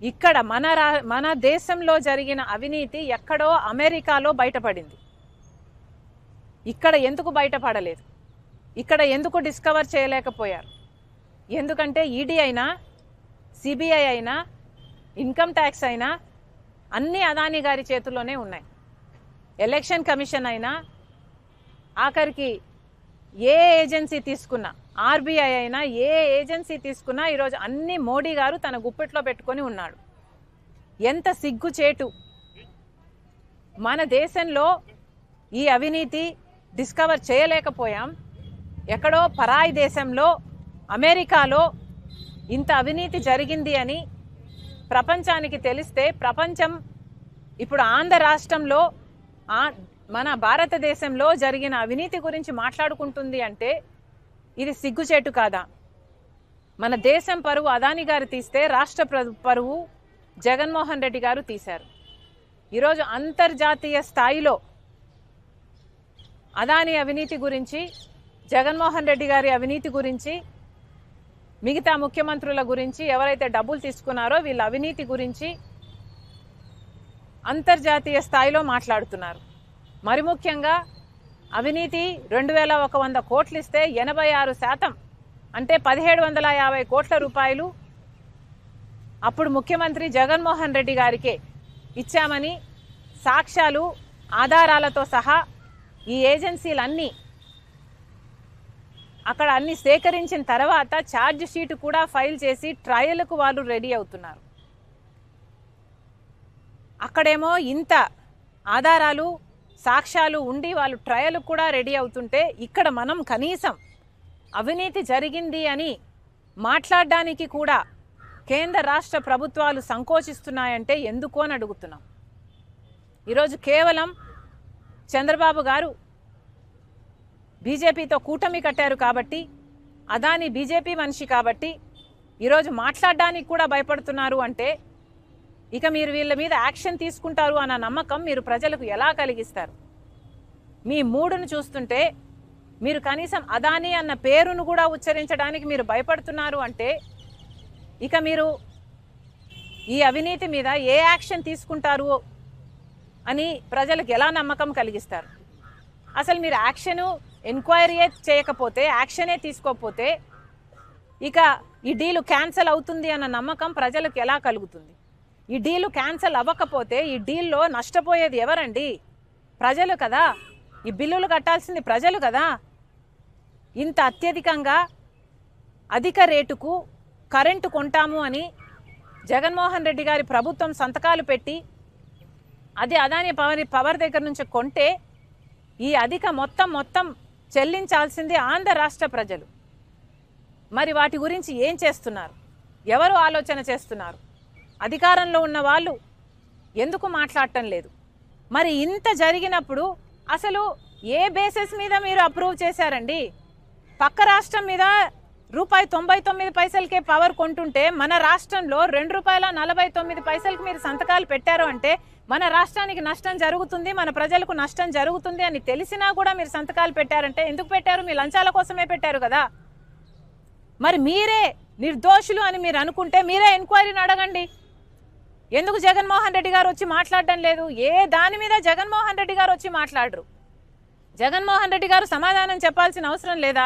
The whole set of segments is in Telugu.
ఇక్కడ మన దేశంలో జరిగిన అవినీతి ఎక్కడో అమెరికాలో బయటపడింది. ఇక్కడ ఎందుకు బయటపడలేదు? ఇక్కడ ఎందుకు డిస్కవర్ చేయలేకపోయారు? ఎందుకంటే ఈడీ అయినా, సిబిఐ అయినా, ఇన్కమ్ ట్యాక్స్ అయినా అన్నీ అదానీ గారి చేతుల్లోనే ఉన్నాయి. ఎలక్షన్ కమిషన్ అయినా, ఆఖరికి ఏ ఏజెన్సీ తీసుకున్నా, ఆర్బీఐ అయినా, ఏ ఏజెన్సీ తీసుకున్నా ఈరోజు అన్ని మోడీ గారు తన గుప్పెట్లో పెట్టుకొని ఉన్నాడు. ఎంత సిగ్గుచేటు! మన దేశంలో ఈ అవినీతి డిస్కవర్ చేయలేకపోయాం. ఎక్కడో పరాయి దేశంలో, అమెరికాలో ఇంత అవినీతి జరిగింది అని ప్రపంచానికి తెలిస్తే, ప్రపంచం ఇప్పుడు ఆంధ్ర రాష్ట్రంలో, మన భారతదేశంలో జరిగిన అవినీతి గురించి మాట్లాడుకుంటుంది అంటే ఇది సిగ్గుచేటు కాదా? మన దేశం పరువు అదానీ గారు తీస్తే, రాష్ట్ర పరువు జగన్మోహన్ రెడ్డి గారు తీశారు. ఈరోజు అంతర్జాతీయ స్థాయిలో అదానీ అవినీతి గురించి, జగన్మోహన్ రెడ్డి గారి అవినీతి గురించి, మిగతా ముఖ్యమంత్రుల గురించి, ఎవరైతే డబ్బులు తీసుకున్నారో వీళ్ళ అవినీతి గురించి అంతర్జాతీయ స్థాయిలో మాట్లాడుతున్నారు. మరి ముఖ్యంగా అవినీతి 2100 కోట్లు ఇస్తే 86% అంటే 1750 కోట్ల రూపాయలు అప్పుడు ముఖ్యమంత్రి జగన్మోహన్ రెడ్డి గారికే ఇచ్చామని సాక్ష్యాలు, ఆధారాలతో సహా ఈ ఏజెన్సీలన్నీ అక్కడ అన్ని సేకరించిన తర్వాత ఛార్జ్ షీట్ కూడా ఫైల్ చేసి ట్రయల్కు వాళ్ళు రెడీ అవుతున్నారు. అక్కడేమో ఇంత ఆధారాలు, సాక్ష్యాలు ఉండి వాళ్ళు ట్రయల్ కూడా రెడీ అవుతుంటే, ఇక్కడ మనం కనీసం అవినీతి జరిగింది అని మాట్లాడడానికి కూడా కేంద్ర రాష్ట్ర ప్రభుత్వాలు సంకోచిస్తున్నాయంటే ఎందుకు అని అడుగుతున్నాం. ఈరోజు కేవలం చంద్రబాబు గారు బీజేపీతో కూటమి కట్టారు కాబట్టి, అదానీ బీజేపీ మనిషి కాబట్టి ఈరోజు మాట్లాడడానికి కూడా భయపడుతున్నారు అంటే, ఇక మీరు వీళ్ళ మీద యాక్షన్ తీసుకుంటారు అన్న నమ్మకం మీరు ప్రజలకు ఎలా కలిగిస్తారు? మీ మూడును చూస్తుంటే మీరు కనీసం అదానీ అన్న పేరును కూడా ఉచ్చరించడానికి మీరు భయపడుతున్నారు అంటే, ఇక మీరు ఈ అవినీతి మీద ఏ యాక్షన్ తీసుకుంటారు అని ప్రజలకు ఎలా నమ్మకం కలిగిస్తారు? అసలు మీరు యాక్షను, ఎంక్వైరీ చేయకపోతే, యాక్షనే తీసుకోకపోతే ఇక ఈ డీలు క్యాన్సిల్ అవుతుంది అన్న నమ్మకం ప్రజలకు ఎలా కలుగుతుంది? ఈ డీలు క్యాన్సిల్ అవ్వకపోతే ఈ డీల్లో నష్టపోయేది ఎవరండి? ప్రజలు కదా. ఈ బిల్లులు కట్టాల్సింది ప్రజలు కదా. ఇంత అత్యధికంగా అధిక రేటుకు కరెంటు కొంటాము అని జగన్మోహన్ రెడ్డి గారి ప్రభుత్వం సంతకాలు పెట్టి అది అదానీ పవర్ దగ్గర నుంచి కొంటే ఈ అధిక మొత్తం చెల్లించాల్సింది ఆంధ్ర రాష్ట్ర ప్రజలు. మరి వాటి గురించి ఏం చేస్తున్నారు? ఎవరు ఆలోచన చేస్తున్నారు? అధికారంలో ఉన్న వాళ్ళు ఎందుకు మాట్లాడటం లేదు? మరి ఇంత జరిగినప్పుడు అసలు ఏ బేసిస్ మీద మీరు అప్రూవ్ చేశారండి? పక్క రాష్ట్రం మీద ₹99 పవర్ కొంటుంటే మన రాష్ట్రంలో ₹2.49 మీరు సంతకాలు పెట్టారు అంటే మన రాష్ట్రానికి నష్టం జరుగుతుంది, మన ప్రజలకు నష్టం జరుగుతుంది అని తెలిసినా కూడా మీరు సంతకాలు పెట్టారంటే ఎందుకు పెట్టారు? మీ లంచాల కోసమే పెట్టారు కదా. మరి మీరే నిర్దోషులు అని మీరు అనుకుంటే మీరే ఎంక్వైరీని అడగండి. ఎందుకు జగన్మోహన్ రెడ్డి గారు వచ్చి మాట్లాడడం లేదు? ఏ దాని మీద జగన్మోహన్ రెడ్డి గారు వచ్చి మాట్లాడరు? జగన్మోహన్ రెడ్డి గారు సమాధానం చెప్పాల్సిన అవసరం లేదా?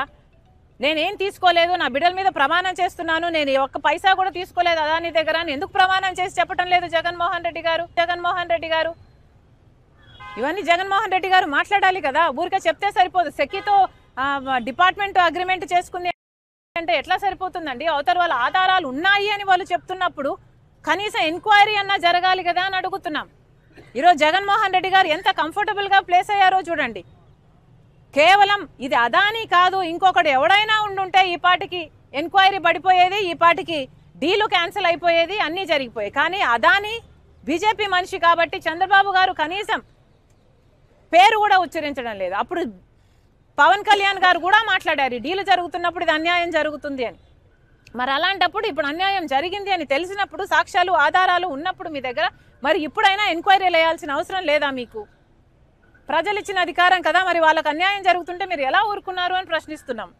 నేనేం తీసుకోలేదు, నా బిడ్డల మీద ప్రమాణం చేస్తున్నాను, నేను ఒక్క పైసా కూడా తీసుకోలేదు అదానీ దగ్గర అని ఎందుకు ప్రమాణం చేసి చెప్పడం లేదు జగన్మోహన్ రెడ్డి గారు? ఇవన్నీ జగన్మోహన్ రెడ్డి గారు మాట్లాడాలి కదా. ఊరికే చెప్తే సరిపోదు. సెక్కితో డిపార్ట్మెంట్ అగ్రిమెంట్ చేసుకుంది అంటే ఎట్లా సరిపోతుందండి? అవతల వాళ్ళ ఆధారాలు ఉన్నాయి అని వాళ్ళు చెప్తున్నప్పుడు కనీసం ఎంక్వైరీ అన్నా జరగాలి కదా అని అడుగుతున్నాం. ఈరోజు జగన్మోహన్ రెడ్డి గారు ఎంత కంఫర్టబుల్గా ప్లేస్ అయ్యారో చూడండి. కేవలం ఇది అదానీ కాదు, ఇంకొకటి ఎవడైనా ఉండుంటే ఈ పాటికి ఎంక్వైరీ పడిపోయేది, ఈ పాటికి డీలు క్యాన్సిల్ అయిపోయేది, అన్నీ జరిగిపోయాయి. కానీ అదానీ బీజేపీ మనిషి కాబట్టి చంద్రబాబు గారు కనీసం పేరు కూడా ఉచ్చరించడం లేదు. అప్పుడు పవన్ కళ్యాణ్ గారు కూడా మాట్లాడారు డీలు జరుగుతున్నప్పుడు ఇది అన్యాయం జరుగుతుంది అని. మరి అలాంటప్పుడు ఇప్పుడు అన్యాయం జరిగింది అని తెలిసినప్పుడు, సాక్ష్యాలు, ఆధారాలు ఉన్నప్పుడు మీ దగ్గర, మరి ఇప్పుడైనా ఎంక్వైరీలు వేయాల్సిన అవసరం లేదా మీకు? ప్రజలు ఇచ్చిన అధికారం కదా, మరి వాళ్ళకు అన్యాయం జరుగుతుంటే మీరు ఎలా ఊరుకున్నారు అని ప్రశ్నిస్తున్నాం.